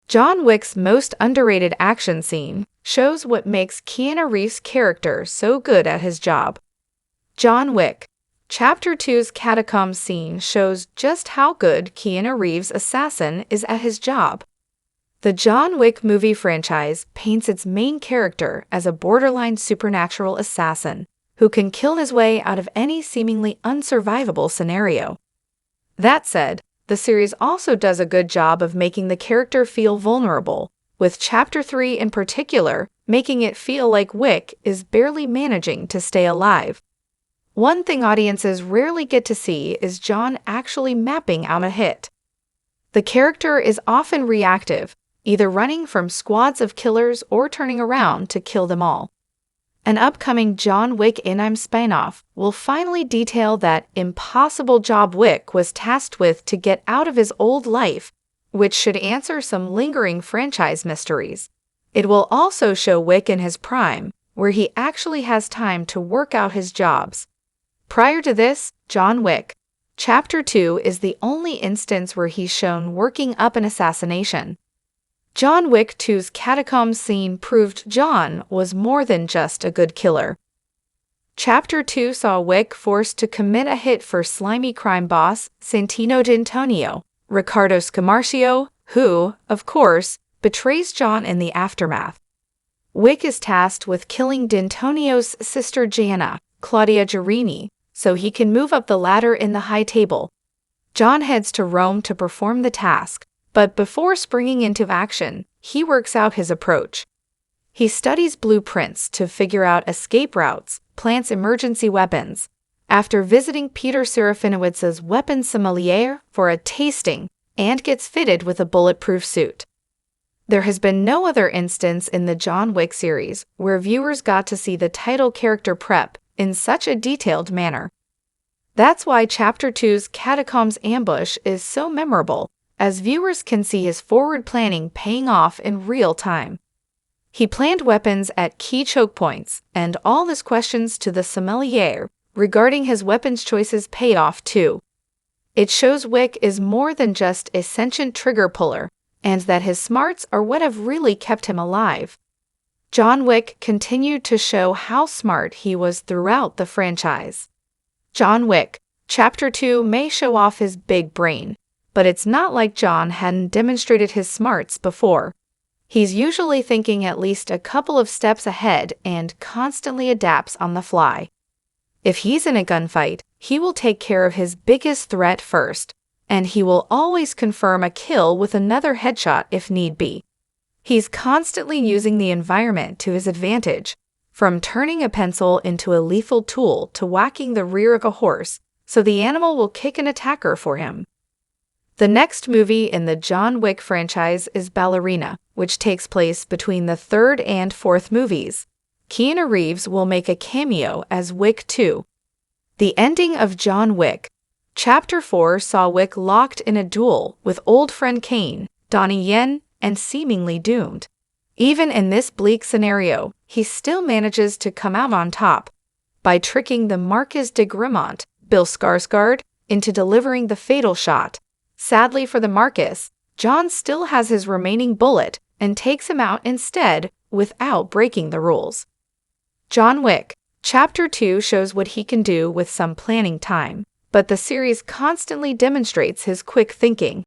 John Wick's most underrated action scene shows what makes Keanu Reeves' character so good at his job. John Wick. Chapter 2's catacomb scene shows just how good Keanu Reeves' assassin is at his job. The John Wick movie franchise paints its main character as a borderline supernatural assassin who can kill his way out of any seemingly unsurvivable scenario. That said, the series also does a good job of making the character feel vulnerable, with Chapter 3 in particular making it feel like Wick is barely managing to stay alive. One thing audiences rarely get to see is John actually mapping out a hit. The character is often reactive, either running from squads of killers or turning around to kill them all. An upcoming John Wick anime spin-off will finally detail that impossible job Wick was tasked with to get out of his old life, which should answer some lingering franchise mysteries. It will also show Wick in his prime, where he actually has time to work out his jobs. Prior to this, John Wick. Chapter 2 is the only instance where he's shown working up an assassination. John Wick 2's catacomb scene proved John was more than just a good killer. Chapter 2 saw Wick forced to commit a hit for slimy crime boss Santino D'Antonio, Ricardo Scamarcio, who, of course, betrays John in the aftermath. Wick is tasked with killing D'Antonio's sister Jana, Claudia Girini, so he can move up the ladder in the high table. John heads to Rome to perform the task, but before springing into action, he works out his approach. He studies blueprints to figure out escape routes, plants emergency weapons. After visiting Peter Serafinowicz's weapons sommelier for a tasting, and gets fitted with a bulletproof suit. There has been no other instance in the John Wick series where viewers got to see the title character prep in such a detailed manner. That's why Chapter 2's Catacombs ambush is so memorable, as viewers can see his forward planning paying off in real time. He planned weapons at key choke points, and all his questions to the sommelier regarding his weapons choices pay off too. It shows Wick is more than just a sentient trigger puller, and that his smarts are what have really kept him alive. John Wick continued to show how smart he was throughout the franchise. John Wick. Chapter 2 may show off his big brain, but it's not like John hadn't demonstrated his smarts before. He's usually thinking at least a couple of steps ahead and constantly adapts on the fly. If he's in a gunfight, he will take care of his biggest threat first, and he will always confirm a kill with another headshot if need be. He's constantly using the environment to his advantage, from turning a pencil into a lethal tool to whacking the rear of a horse, so the animal will kick an attacker for him. The next movie in the John Wick franchise is Ballerina, which takes place between the third and fourth movies. Keanu Reeves will make a cameo as Wick 2. The ending of John Wick. Chapter 4 saw Wick locked in a duel with old friend Kane, Donnie Yen, and seemingly doomed. Even in this bleak scenario, he still manages to come out on top by tricking the Marquis de Grimont, Bill Skarsgård, into delivering the fatal shot. Sadly for the Marquis, John still has his remaining bullet and takes him out instead without breaking the rules. John Wick. Chapter 2 shows what he can do with some planning time, but the series constantly demonstrates his quick thinking.